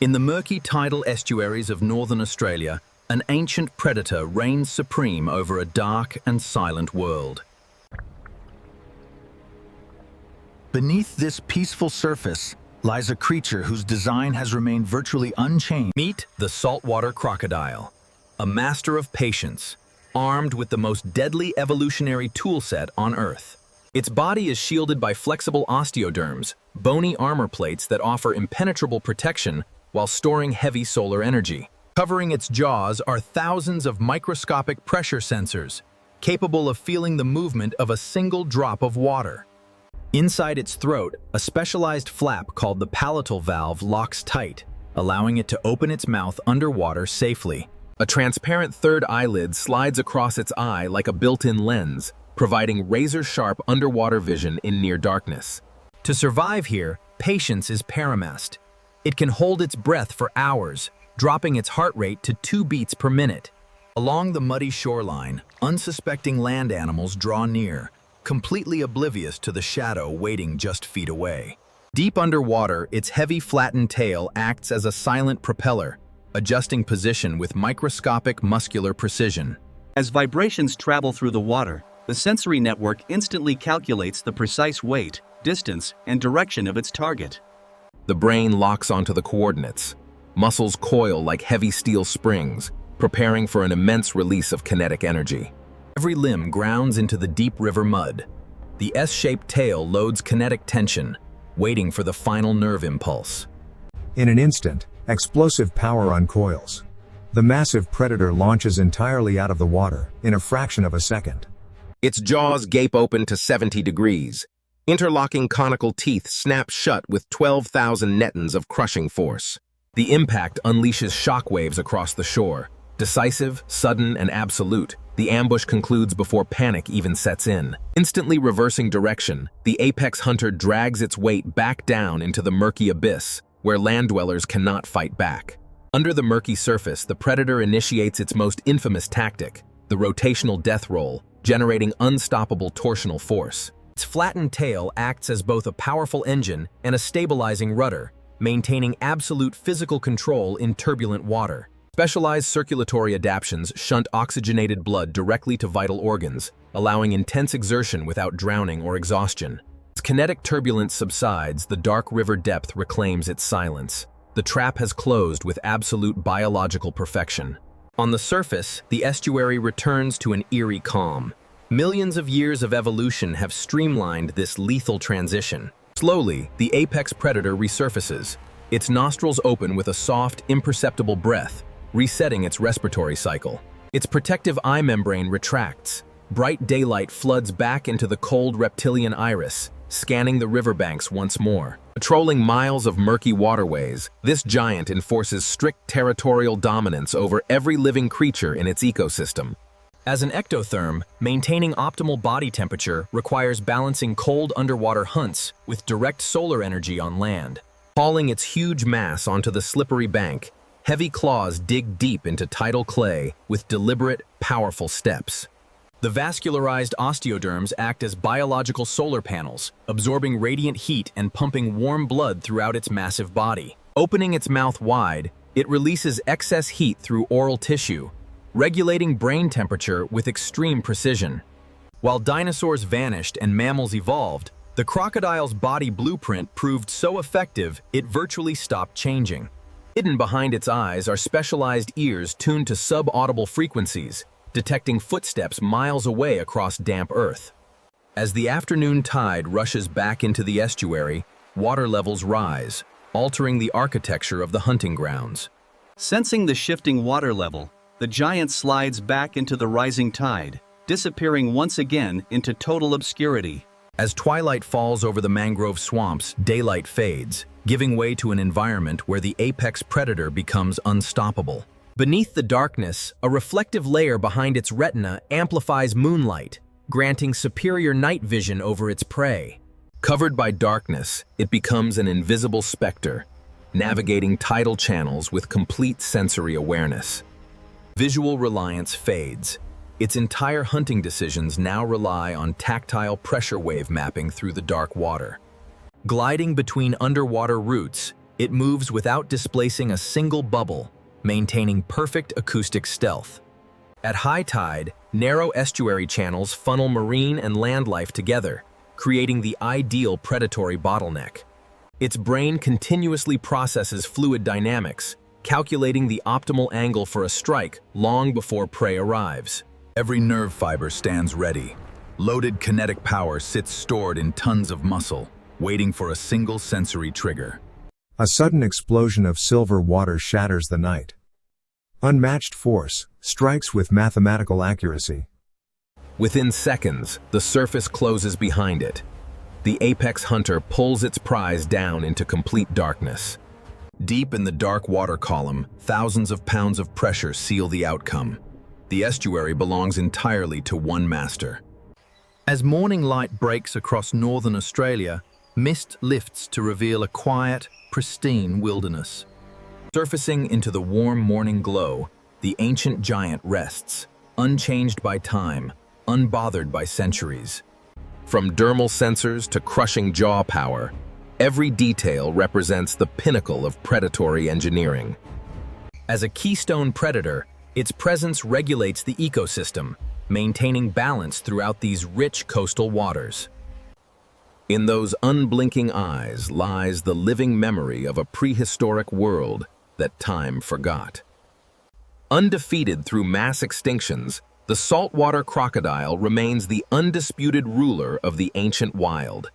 In the murky tidal estuaries of northern Australia, an ancient predator reigns supreme over a dark and silent world. Beneath this peaceful surface lies a creature whose design has remained virtually unchanged. Meet the saltwater crocodile, a master of patience, armed with the most deadly evolutionary toolset on Earth. Its body is shielded by flexible osteoderms, bony armor plates that offer impenetrable protection while storing heavy solar energy. Covering its jaws are thousands of microscopic pressure sensors, capable of feeling the movement of a single drop of water. Inside its throat, a specialized flap called the palatal valve locks tight, allowing it to open its mouth underwater safely. A transparent third eyelid slides across its eye like a built-in lens, providing razor-sharp underwater vision in near darkness. To survive here, patience is paramount. It can hold its breath for hours, dropping its heart rate to 2 beats per minute. Along the muddy shoreline, unsuspecting land animals draw near, completely oblivious to the shadow waiting just feet away. Deep underwater, its heavy flattened tail acts as a silent propeller, adjusting position with microscopic muscular precision. As vibrations travel through the water, the sensory network instantly calculates the precise weight, distance, and direction of its target. The brain locks onto the coordinates. Muscles coil like heavy steel springs, preparing for an immense release of kinetic energy. Every limb grounds into the deep river mud. The S-shaped tail loads kinetic tension, waiting for the final nerve impulse. In an instant, explosive power uncoils. The massive predator launches entirely out of the water in a fraction of a second. Its jaws gape open to 70 degrees. Interlocking conical teeth snap shut with 12,000 newtons of crushing force. The impact unleashes shockwaves across the shore. Decisive, sudden, and absolute, the ambush concludes before panic even sets in. Instantly reversing direction, the apex hunter drags its weight back down into the murky abyss, where land dwellers cannot fight back. Under the murky surface, the predator initiates its most infamous tactic, the rotational death roll, generating unstoppable torsional force. Its flattened tail acts as both a powerful engine and a stabilizing rudder, maintaining absolute physical control in turbulent water. Specialized circulatory adaptations shunt oxygenated blood directly to vital organs, allowing intense exertion without drowning or exhaustion. As kinetic turbulence subsides, the dark river depth reclaims its silence. The trap has closed with absolute biological perfection. On the surface, the estuary returns to an eerie calm. Millions of years of evolution have streamlined this lethal transition. Slowly, the apex predator resurfaces. Its nostrils open with a soft, imperceptible breath, resetting its respiratory cycle. Its protective eye membrane retracts. Bright daylight floods back into the cold reptilian iris, scanning the riverbanks once more. Patrolling miles of murky waterways, this giant enforces strict territorial dominance over every living creature in its ecosystem. As an ectotherm, maintaining optimal body temperature requires balancing cold underwater hunts with direct solar energy on land. Hauling its huge mass onto the slippery bank, heavy claws dig deep into tidal clay with deliberate, powerful steps. The vascularized osteoderms act as biological solar panels, absorbing radiant heat and pumping warm blood throughout its massive body. Opening its mouth wide, it releases excess heat through oral tissue, regulating brain temperature with extreme precision. While dinosaurs vanished and mammals evolved, the crocodile's body blueprint proved so effective it virtually stopped changing. Hidden behind its eyes are specialized ears tuned to sub-audible frequencies, detecting footsteps miles away across damp earth. As the afternoon tide rushes back into the estuary, water levels rise, altering the architecture of the hunting grounds. Sensing the shifting water level, the giant slides back into the rising tide, disappearing once again into total obscurity. As twilight falls over the mangrove swamps, daylight fades, giving way to an environment where the apex predator becomes unstoppable. Beneath the darkness, a reflective layer behind its retina amplifies moonlight, granting superior night vision over its prey. Covered by darkness, it becomes an invisible specter, navigating tidal channels with complete sensory awareness. Visual reliance fades. Its entire hunting decisions now rely on tactile pressure wave mapping through the dark water. Gliding between underwater roots, It moves without displacing a single bubble, maintaining perfect acoustic stealth. At high tide, narrow estuary channels funnel marine and land life together, creating the ideal predatory bottleneck. Its brain continuously processes fluid dynamics, calculating the optimal angle for a strike long before prey arrives. Every nerve fiber stands ready. Loaded kinetic power sits stored in tons of muscle, waiting for a single sensory trigger. A sudden explosion of silver water shatters the night. Unmatched force strikes with mathematical accuracy. Within seconds, the surface closes behind it. The apex hunter pulls its prize down into complete darkness. Deep in the dark water column, thousands of pounds of pressure seal the outcome. The estuary belongs entirely to one master. As morning light breaks across northern Australia, mist lifts to reveal a quiet, pristine wilderness. Surfacing into the warm morning glow, the ancient giant rests, unchanged by time, unbothered by centuries. From dermal sensors to crushing jaw power, every detail represents the pinnacle of predatory engineering. As a keystone predator, its presence regulates the ecosystem, maintaining balance throughout these rich coastal waters. In those unblinking eyes lies the living memory of a prehistoric world that time forgot. Undefeated through mass extinctions, the saltwater crocodile remains the undisputed ruler of the ancient wild.